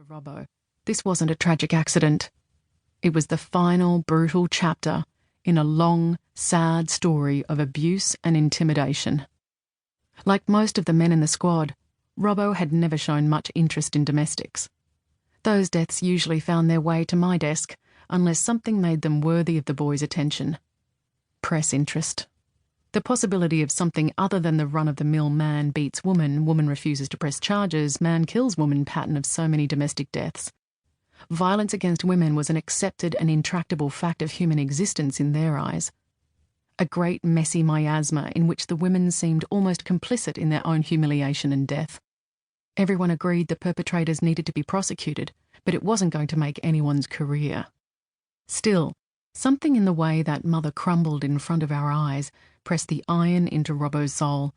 Robbo, this wasn't a tragic accident. It was the final brutal chapter in a long, sad story of abuse and intimidation. Like most of the men in the squad, Robbo had never shown much interest in domestics. Those deaths usually found their way to my desk unless something made them worthy of the boy's attention. Press interest. The possibility of something other than the run-of-the-mill man beats woman, woman refuses to press charges, man kills woman pattern of so many domestic deaths. Violence against women was an accepted and intractable fact of human existence in their eyes. A great messy miasma in which the women seemed almost complicit in their own humiliation and death. Everyone agreed the perpetrators needed to be prosecuted, but it wasn't going to make anyone's career. Still, something in the way that mother crumbled in front of our eyes pressed the iron into Robbo's soul.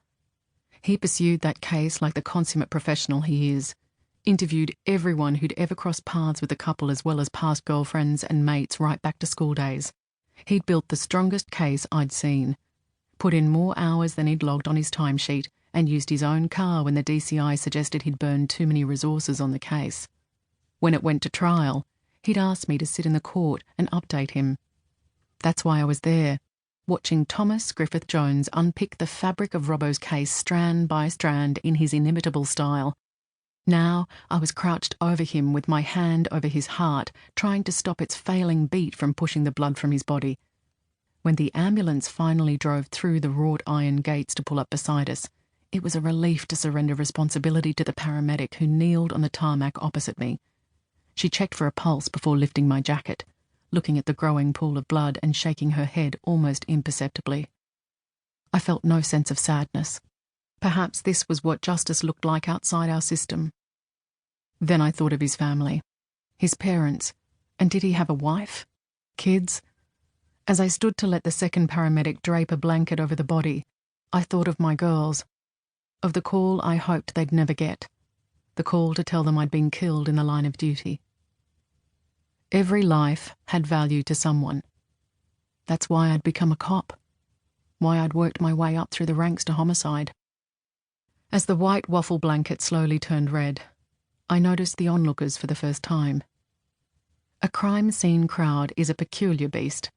He pursued that case like the consummate professional he is, interviewed everyone who'd ever crossed paths with the couple as well as past girlfriends and mates right back to school days. He'd built the strongest case I'd seen, put in more hours than he'd logged on his timesheet, and used his own car when the DCI suggested he'd burned too many resources on the case. When it went to trial, he'd asked me to sit in the court and update him. That's why I was there, watching Thomas Griffith Jones unpick the fabric of Robbo's case strand by strand in his inimitable style. Now I was crouched over him with my hand over his heart, trying to stop its failing beat from pushing the blood from his body. When the ambulance finally drove through the wrought iron gates to pull up beside us, it was a relief to surrender responsibility to the paramedic who kneeled on the tarmac opposite me. She checked for a pulse before lifting my jacket, looking at the growing pool of blood and shaking her head almost imperceptibly. I felt no sense of sadness. Perhaps this was what justice looked like outside our system. Then I thought of his family, his parents, and did he have a wife? Kids? As I stood to let the second paramedic drape a blanket over the body, I thought of my girls, of the call I hoped they'd never get, the call to tell them I'd been killed in the line of duty. Every life had value to someone. That's why I'd become a cop, why I'd worked my way up through the ranks to homicide. As the white waffle blanket slowly turned red, I noticed the onlookers for the first time. A crime scene crowd is a peculiar beast.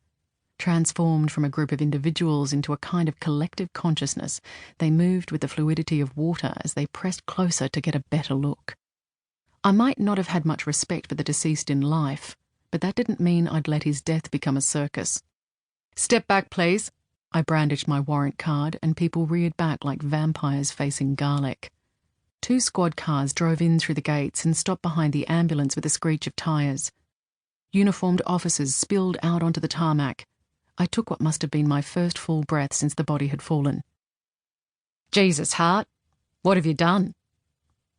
Transformed from a group of individuals into a kind of collective consciousness, they moved with the fluidity of water as they pressed closer to get a better look. I might not have had much respect for the deceased in life, but that didn't mean I'd let his death become a circus. "Step back, please." I brandished my warrant card, and people reared back like vampires facing garlic. 2 squad cars drove in through the gates and stopped behind the ambulance with a screech of tyres. Uniformed officers spilled out onto the tarmac. I took what must have been my first full breath since the body had fallen. "Jesus, Hart, what have you done?"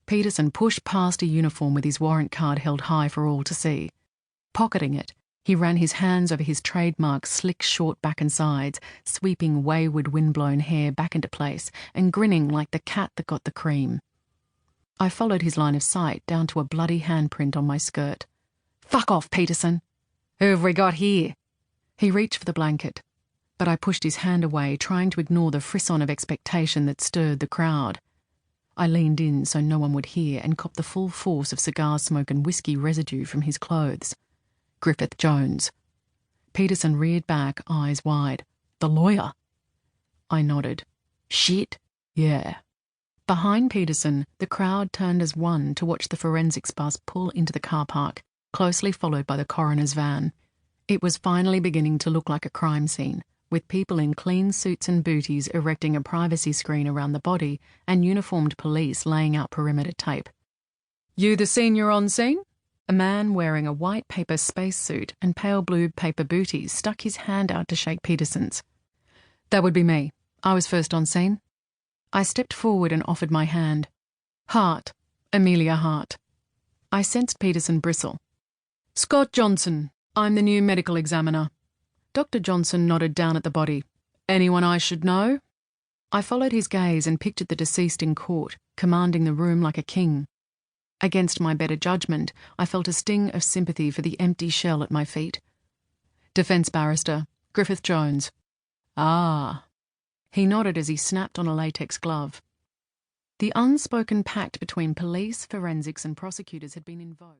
Peterson pushed past a uniform with his warrant card held high for all to see. Pocketing it, he ran his hands over his trademark slick short back and sides, sweeping wayward windblown hair back into place and grinning like the cat that got the cream. I followed his line of sight down to a bloody handprint on my skirt. "Fuck off, Peterson." "Who have we got here?" He reached for the blanket, but I pushed his hand away, trying to ignore the frisson of expectation that stirred the crowd. I leaned in so no one would hear and copped the full force of cigar smoke and whiskey residue from his clothes. Griffith Jones. Peterson reared back, eyes wide. "The lawyer?" I nodded. "Shit, yeah." Behind Peterson, the crowd turned as one to watch the forensics bus pull into the car park, closely followed by the coroner's van. It was finally beginning to look like a crime scene, with people in clean suits and booties erecting a privacy screen around the body and uniformed police laying out perimeter tape. "You the senior on scene?" A man wearing a white paper spacesuit and pale blue paper booties stuck his hand out to shake Peterson's. "That would be me. I was first on scene." I stepped forward and offered my hand. "Hart, Emilia Hart." I sensed Peterson bristle. "Scott Johnson. I'm the new medical examiner." Dr. Johnson nodded down at the body. "Anyone I should know?" I followed his gaze and pictured the deceased in court, commanding the room like a king. Against my better judgment, I felt a sting of sympathy for the empty shell at my feet. "Defence barrister, Griffith Jones." "Ah." He nodded as he snapped on a latex glove. The unspoken pact between police, forensics and prosecutors had been invoked.